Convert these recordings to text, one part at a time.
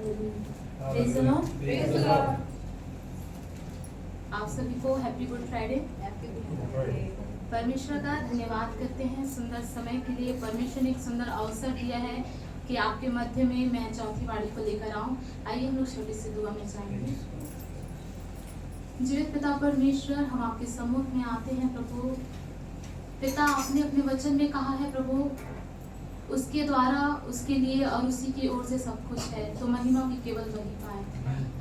Praise the Lord. Praise the Lord. आप सभी को हैप्पी गुड फ्राइडे। परमेश्वर का धन्यवाद करते हैं सुंदर समय के लिए। परमेश्वर ने एक सुंदर अवसर दिया है कि आपके मध्य में मैं चौथी वाणी को लेकर आऊं। आइए हम लोग छोटी सी दुआ में जाएंगे। जीवित पिता परमेश्वर, हम आपके सम्मुख में आते हैं प्रभु। पिता, आपने अपने वचन में कहा है प्रभु, उसके द्वारा, उसके लिए और उसी की ओर से सब कुछ है, तो महिमा भी केवल वही पाए।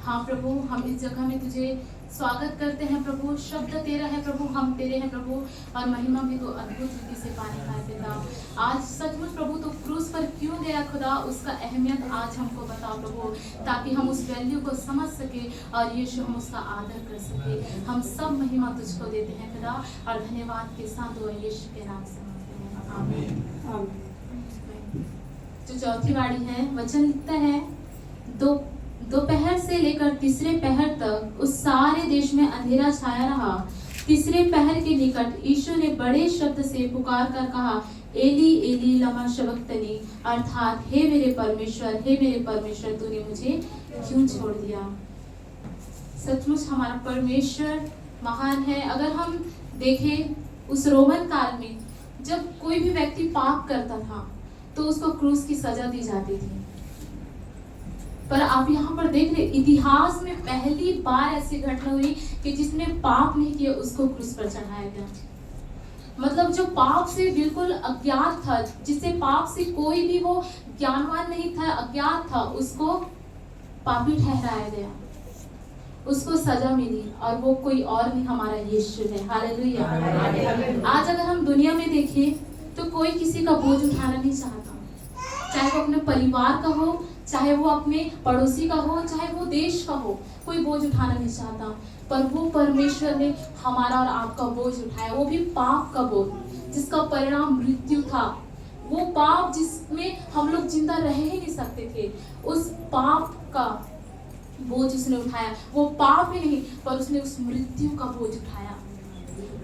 हाँ प्रभु, हम इस जगह में तुझे स्वागत करते हैं प्रभु। शब्द तेरा है प्रभु, हम तेरे हैं प्रभु, और महिमा भी तो अद्भुत रीति से पाने का है पिता। आज सचमुच प्रभु तो क्रूस पर क्यों गया खुदा, उसका अहमियत आज हमको बताओ प्रभु, ताकि हम उस वैल्यू को समझ सके और यीशु हम उसका आदर कर सके। हम सब महिमा तुझको देते हैं पिता, और धन्यवाद के साथ वो यीशु के नाम से मांगते हैं, आमीन। जो चौथी वाणी है, वचन लिखता है, दोपहर से लेकर तीसरे पहर तक उस सारे देश में अंधेरा छाया रहा। तीसरे पहर के निकट यीशु ने बड़े शब्द से पुकार कर कहा, एली एली लमा शबक्तनी, अर्थात हे मेरे परमेश्वर तूने मुझे क्यों छोड़ दिया। सचमुच हमारा परमेश्वर महान है। अगर हम देखें उस रोमन काल में जब कोई भी व्यक्ति पाप करता था तो उसको क्रूस की सजा दी जाती थी। पर आप यहाँ पर देख रहे, इतिहास में पहली बार ऐसी घटना हुई कि जिसने पाप नहीं किया उसको क्रूस पर चढ़ाया गया। मतलब जो पाप से बिल्कुल अज्ञात था, जिससे पाप से कोई भी वो ज्ञानवान नहीं था, अज्ञात था, उसको पापी ठहराया गया, उसको सजा मिली, और वो कोई और नहीं, हमारा यीशु है। हालेलुया। आज अगर हम दुनिया में देखें तो कोई किसी का बोझ उठाना नहीं चाहता, चाहे वो अपने परिवार का हो, चाहे वो अपने पड़ोसी का हो, चाहे वो देश का हो, कोई बोझ उठाना नहीं चाहता। पर वो परमेश्वर ने हमारा और आपका बोझ उठाया, वो भी पाप का बोझ, जिसका परिणाम मृत्यु था। वो पाप जिसमें हम लोग जिंदा रह ही नहीं सकते थे, उस पाप का बोझ उसने उठाया। वो पाप ही नहीं, पर उसने उस मृत्यु का बोझ उठाया।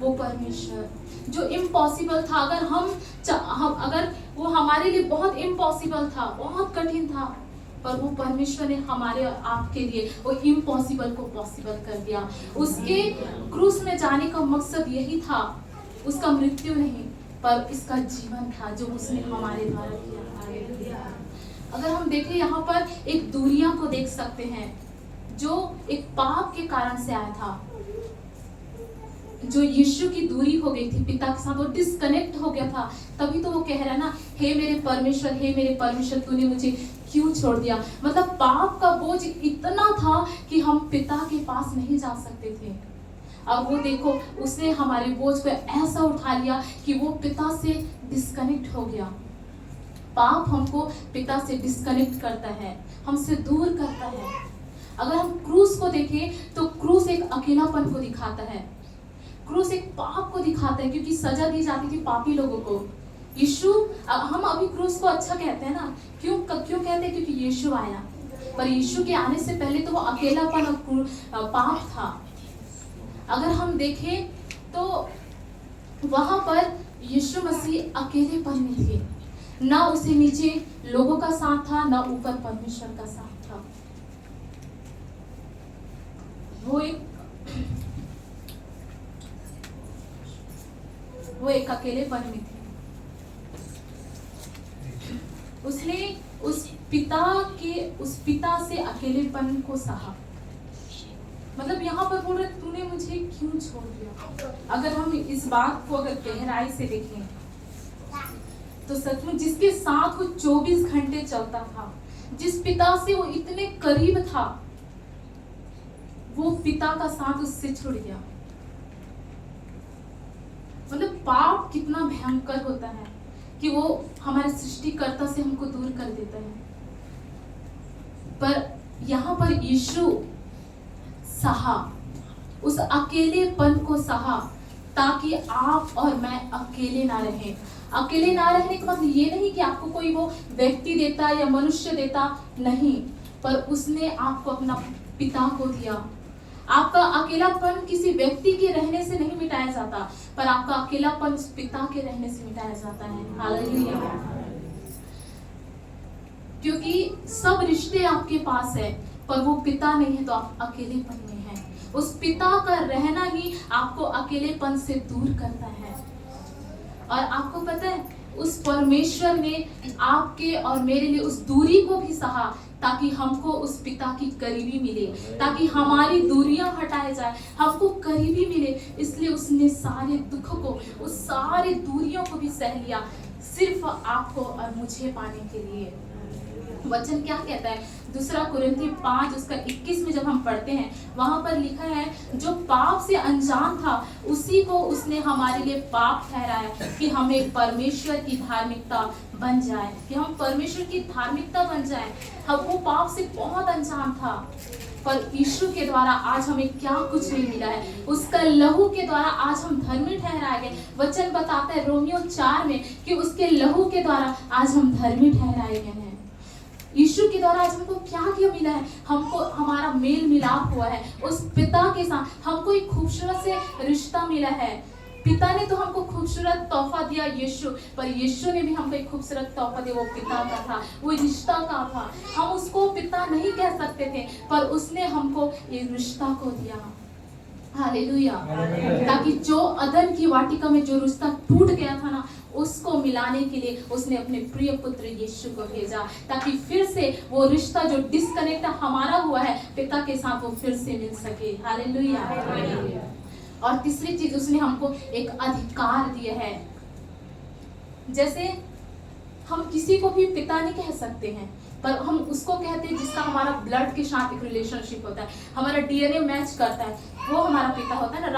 वो परमेश्वर जो इम्पॉसिबल था, अगर वो हमारे लिए बहुत इम्पॉसिबल था, बहुत कठिन था, पर वो परमेश्वर ने हमारे और आपके लिए वो इम्पॉसिबल को पॉसिबल कर दिया। उसके क्रूस में जाने का मकसद यही था, उसका मृत्यु नहीं, पर इसका जीवन था जो उसने हमारे द्वारा किया। अगर हम देखें यहाँ पर एक दूरिया को देख सकते हैं जो एक पाप के कारण से आया था। जो यीशु की दूरी हो गई थी पिता के साथ, वो डिस्कनेक्ट हो गया था, तभी तो वो कह रहा है ना, हे मेरे परमेश्वर तूने मुझे क्यों छोड़ दिया। मतलब पाप का बोझ इतना था कि हम पिता के पास नहीं जा सकते थे। अब वो देखो, उसने हमारे बोझ को ऐसा उठा लिया कि वो पिता से डिस्कनेक्ट हो गया। पाप हमको पिता से डिस्कनेक्ट करता है, हमसे दूर करता है। अगर हम क्रूस को देखें तो क्रूस एक अकेलापन को दिखाता है, क्रूस एक पाप को दिखाता है, क्योंकि सजा दी जाती थी पापी लोगों को। यीशु, हम अभी क्रूस को अच्छा कहते हैं ना, क्यों कहते हैं? क्योंकि यीशु आया। पर यीशु के आने से पहले तो वो अकेलापन और पाप था। अगर हम देखें तो वहां पर यीशु मसीह अकेलेपन में थे, ना उसे नीचे लोगों का साथ था, ना ऊपर परमेश्वर का साथ था। वो एक अकेलेपन में थे। उसने उस पिता से अकेलेपन को सहा। मतलब यहाँ पर बोल रहे, तूने मुझे क्यों छोड़ दिया। अगर हम इस बात को अगर गहराई से देखें तो सचमुच जिसके साथ वो 24 घंटे चलता था, जिस पिता से वो इतने करीब था, वो पिता का साथ उससे छूट गया। मतलब पाप कितना भयंकर होता है कि वो हमारे सृष्टिकर्ता से हमको दूर कर देता है। पर यहाँ पर यीशु सहा, उस अकेलेपन को सहा, ताकि आप और मैं अकेले ना रहें। अकेले ना रहने का मतलब ये नहीं कि आपको कोई वो व्यक्ति देता या मनुष्य देता, नहीं, पर उसने आपको अपना पिता को दिया। आपका अकेलापन किसी व्यक्ति के रहने से नहीं मिटाया जाता, पर आपका अकेलापन उस पिता के रहने से मिटाया जाता है। हालेलुया। क्योंकि सब रिश्ते आपके पास है, पर वो पिता नहीं है तो आप अकेलेपन में हैं। उस पिता का रहना ही आपको अकेलेपन से दूर करता है। और आपको पता है, उस परमेश्वर ने आपके और मेरे लिए उस दूरी को भी सहा ताकि हमको उस पिता की करीबी मिले, ताकि हमारी दूरियां हटाए जाए, हमको करीबी मिले। इसलिए उसने सारे दुख को, उस सारे दूरियों को भी सह लिया, सिर्फ आपको और मुझे पाने के लिए। वचन क्या कहता है? 2 कुरिन्थी 5 उसका 21 में जब हम पढ़ते हैं, वहां पर लिखा है, जो पाप से अनजान था उसी को उसने हमारे लिए पाप ठहराया कि हमें परमेश्वर की धार्मिकता बन जाए, कि हम परमेश्वर की धार्मिकता बन जाए। हम वो पाप से बहुत अनजान था, पर यीशु के द्वारा आज हमें क्या कुछ नहीं मिला है। उसका लहू के द्वारा आज हम धर्मी ठहराए गए। वचन बताता है रोमियो 4 में कि उसके लहू के द्वारा आज हम धर्मी ठहराए गए हैं। यीशु के द्वारा आज हमको क्या क्या मिला है? हमको हमारा मेल मिलाप हुआ है उस पिता के साथ। हमको एक खूबसूरत से रिश्ता मिला है। पिता ने तो हमको खूबसूरत तोहफा दिया यीशु, पर यीशु ने भी हमको एक खूबसूरत तोहफा दिया, वो पिता का था, वो रिश्ता का था। हम उसको पिता नहीं कह सकते थे, पर उसने हमको ये रिश्ता को दिया। हालेलुया। ताकि जो अदन की वाटिका में जो रिश्ता टूट गया था ना, उसको मिलाने के लिए उसने अपने प्रिय पुत्र यीशु को भेजा, ताकि फिर से वो रिश्ता जो डिस्कनेक्ट हमारा हुआ है पिता के साथ, वो फिर से मिल सके। हालेलुया। और तीसरी चीज, उसने हमको एक अधिकार दिया है। जैसे हम किसी को भी पिता नहीं कह सकते हैं, पर हम उसको कहते हैं जिसका हमारा ब्लड के साथ एक रिलेशनशिप होता है, हमारा डीएनए मैच करता है, वो हमारा पिता होता है ना।